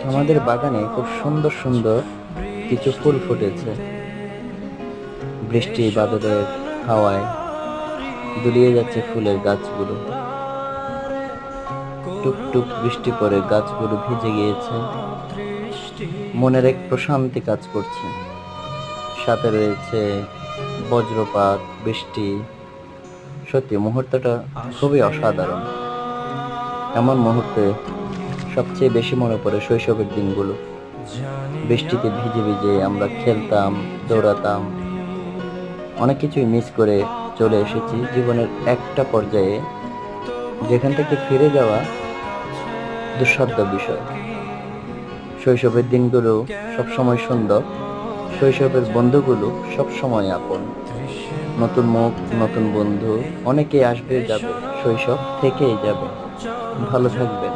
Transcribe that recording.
আমাদের বাগানে খুব সুন্দর সুন্দর কিছু ফুল ফুটেছে। বৃষ্টি বাদলের হাওয়ায় দুলিয়ে যাচ্ছে ফুলের গাছগুলো। টুপ টুপ বৃষ্টি পড়ে গাছগুলো ভিজে গিয়েছে। মনের এক প্রশান্তি কাজ করছে। সাথে রয়েছে বজ্রপাত, বৃষ্টি। সত্যি মুহূর্তটা খুবই অসাধারণ। এমন মুহূর্তে সবচেয়ে বেশি মনে পড়ে শৈশবের দিনগুলো। বৃষ্টিতে ভিজে ভিজে আমরা খেলতাম, দৌড়াতাম। অনেক কিছুই মিস করে চলে এসেছি জীবনের একটা পর্যায়ে, যেখান থেকে ফিরে যাওয়া দুঃসাধ্য বিষয়। শৈশবের দিনগুলো সবসময় সুন্দর, শৈশবের বন্ধুগুলো সবসময় আপন। নতুন মুখ, নতুন বন্ধু, অনেকেই আসবে যাবে, শৈশব থেকেই যাবে। ভালো থাকবেন।